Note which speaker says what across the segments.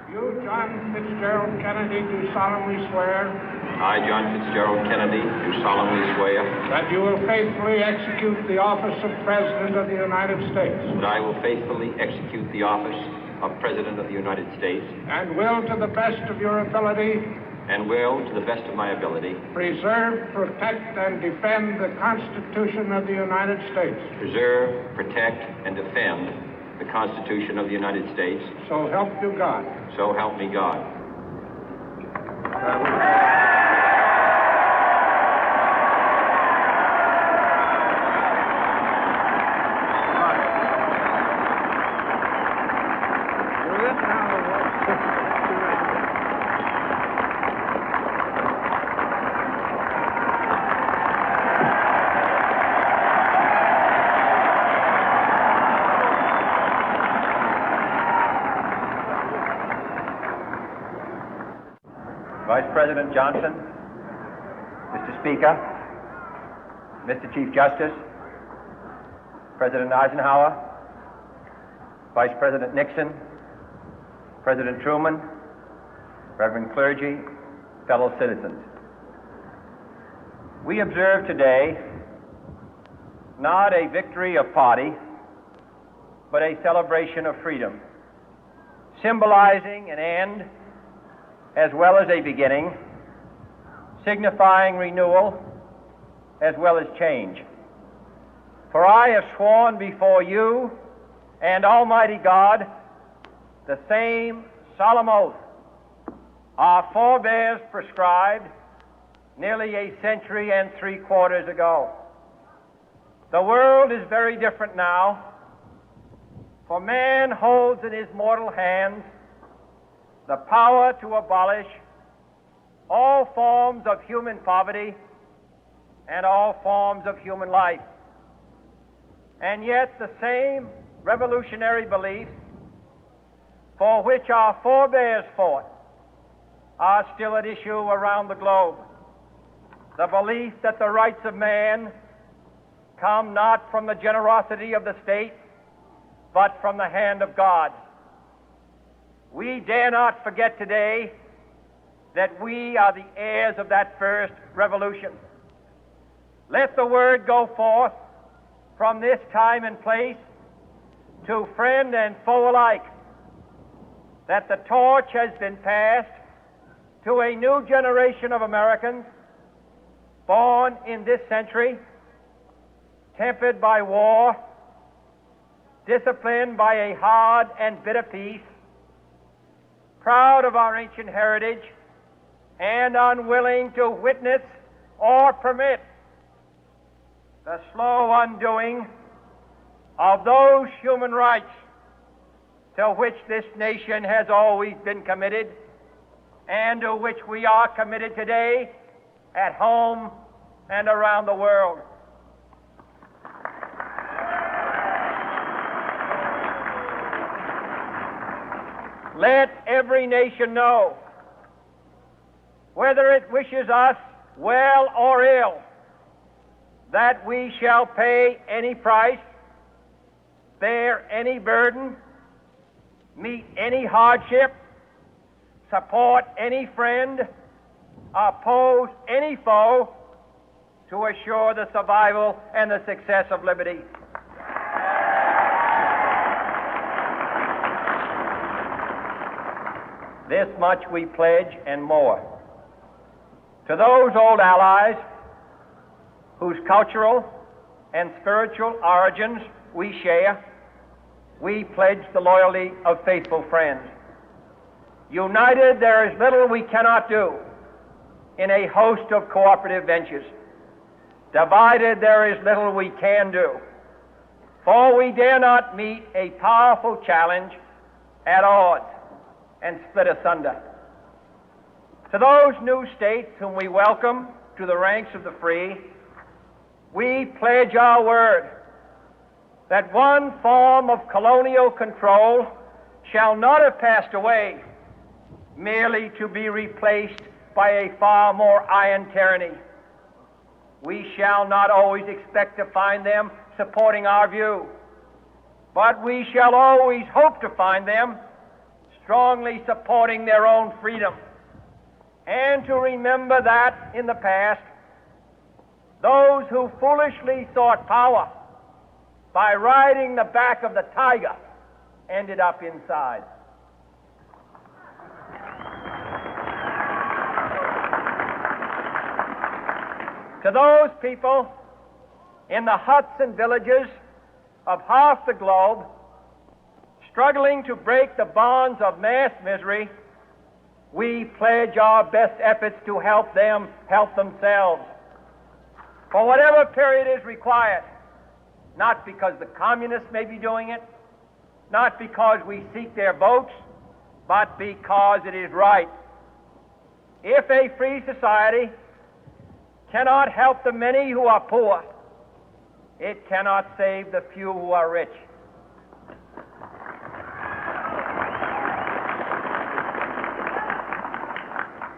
Speaker 1: You, John Fitzgerald Kennedy, do solemnly swear.
Speaker 2: I, John Fitzgerald Kennedy, do solemnly swear.
Speaker 1: That you will faithfully execute the office of President of the United States.
Speaker 2: That I will faithfully execute the office of President of the United States.
Speaker 1: And will, to the best of your ability.
Speaker 2: And will, to the best of my ability.
Speaker 1: Preserve, protect, and defend the Constitution of the United States.
Speaker 2: Preserve, protect, and defend the Constitution of the United States.
Speaker 1: So help you God.
Speaker 2: So help me God.
Speaker 3: Vice President Johnson, Mr. Speaker, Mr. Chief Justice, President Eisenhower, Vice President Nixon, President Truman, Reverend clergy, fellow citizens. We observe today not a victory of party, but a celebration of freedom, symbolizing an end as well as a beginning, signifying renewal as well as change. For I have sworn before you and Almighty God the same solemn oath our forebears prescribed nearly a century and 3/4 ago. The world is very different now, for man holds in his mortal hands the power to abolish all forms of human poverty and all forms of human life. And yet the same revolutionary beliefs for which our forebears fought are still at issue around the globe. The belief that the rights of man come not from the generosity of the state, but from the hand of God. We dare not forget today that we are the heirs of that first revolution. Let the word go forth from this time and place to friend and foe alike that the torch has been passed to a new generation of Americans born in this century, tempered by war, disciplined by a hard and bitter peace, proud of our ancient heritage, and unwilling to witness or permit the slow undoing of those human rights to which this nation has always been committed and to which we are committed today at home and around the world. Let every nation know, whether it wishes us well or ill, that we shall pay any price, bear any burden, meet any hardship, support any friend, oppose any foe to assure the survival and the success of liberty. This much we pledge and more. To those old allies whose cultural and spiritual origins we share, we pledge the loyalty of faithful friends. United, there is little we cannot do in a host of cooperative ventures. Divided, there is little we can do, for we dare not meet a powerful challenge at odds and split asunder. To those new states whom we welcome to the ranks of the free, we pledge our word that one form of colonial control shall not have passed away, merely to be replaced by a far more iron tyranny. We shall not always expect to find them supporting our view, but we shall always hope to find them strongly supporting their own freedom, and to remember that in the past, those who foolishly sought power by riding the back of the tiger ended up inside. To those people in the huts and villages of half the globe struggling to break the bonds of mass misery, we pledge our best efforts to help them help themselves for whatever period is required, not because the communists may be doing it, not because we seek their votes, but because it is right. If a free society cannot help the many who are poor, it cannot save the few who are rich.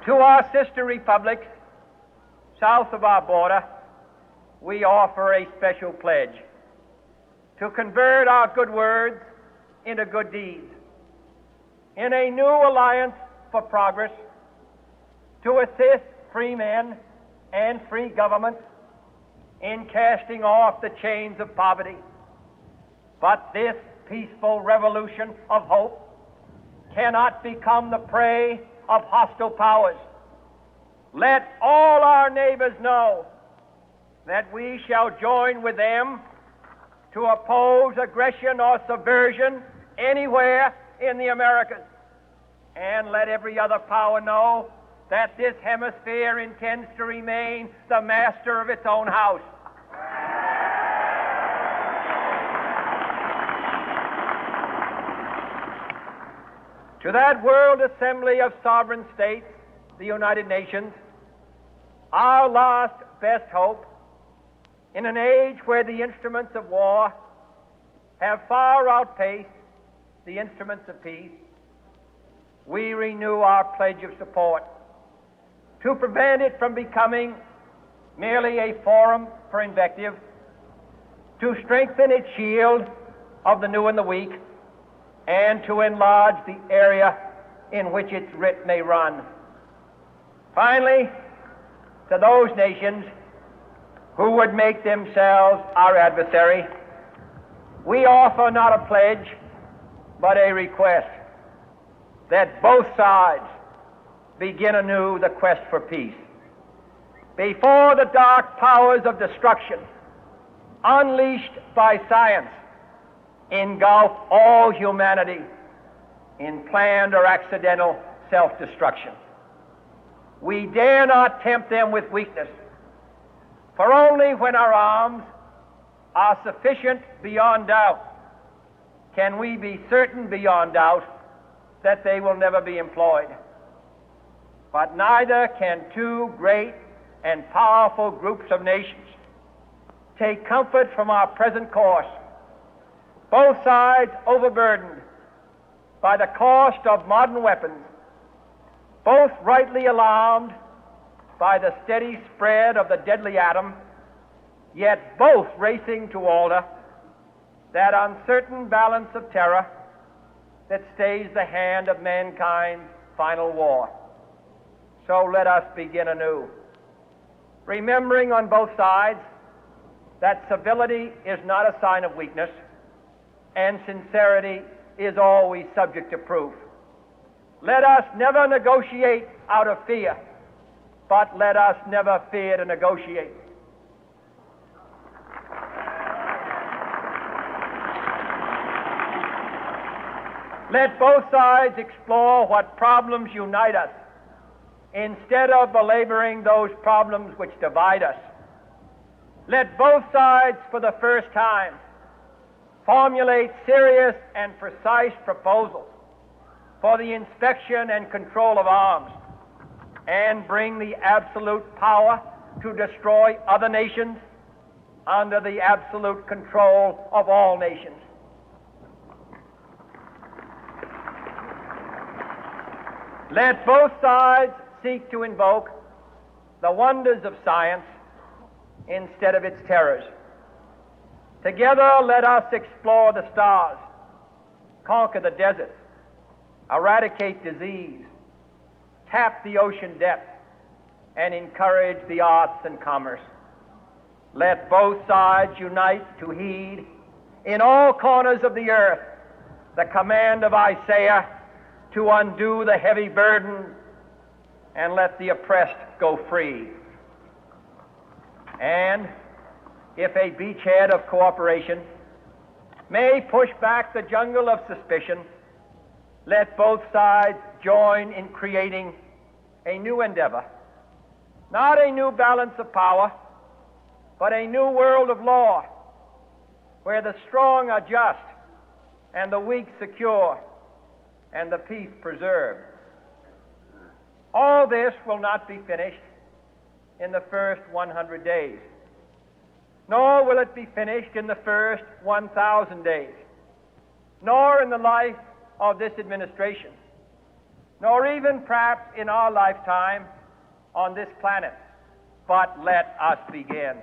Speaker 3: To our sister republics south of our border, we offer a special pledge to convert our good words into good deeds, in a new alliance for progress, to assist free men and free governments in casting off the chains of poverty. But this peaceful revolution of hope cannot become the prey of hostile powers. Let all our neighbors know that we shall join with them to oppose aggression or subversion anywhere in the Americas. And let every other power know that this hemisphere intends to remain the master of its own house. To that World Assembly of Sovereign States, the United Nations, our last best hope, in an age where the instruments of war have far outpaced the instruments of peace, we renew our pledge of support to prevent it from becoming merely a forum for invective, to strengthen its shield of the new and the weak, and to enlarge the area in which its writ may run. Finally, to those nations who would make themselves our adversary, we offer not a pledge, but a request that both sides begin anew the quest for peace. Before the dark powers of destruction, unleashed by science, engulf all humanity in planned or accidental self-destruction, we dare not tempt them with weakness, for only when our arms are sufficient beyond doubt can we be certain beyond doubt that they will never be employed. But neither can two great and powerful groups of nations take comfort from our present course, both sides overburdened by the cost of modern weapons, both rightly alarmed by the steady spread of the deadly atom, yet both racing to alter that uncertain balance of terror that stays the hand of mankind's final war. So let us begin anew, remembering on both sides that civility is not a sign of weakness, and sincerity is always subject to proof. Let us never negotiate out of fear, but let us never fear to negotiate. Let both sides explore what problems unite us, instead of belaboring those problems which divide us. Let both sides, for the first time, formulate serious and precise proposals for the inspection and control of arms, and bring the absolute power to destroy other nations under the absolute control of all nations. Let both sides seek to invoke the wonders of science instead of its terrors. Together, let us explore the stars, conquer the deserts, eradicate disease, tap the ocean depth, and encourage the arts and commerce. Let both sides unite to heed in all corners of the earth the command of Isaiah to undo the heavy burden and let the oppressed go free. And if a beachhead of cooperation may push back the jungle of suspicion, let both sides join in creating a new endeavor, not a new balance of power, but a new world of law, where the strong are just and the weak secure and the peace preserved. All this will not be finished in the first 100 days, nor will it be finished in the first 1,000 days, nor in the life of this administration, nor even perhaps in our lifetime on this planet. But let us begin.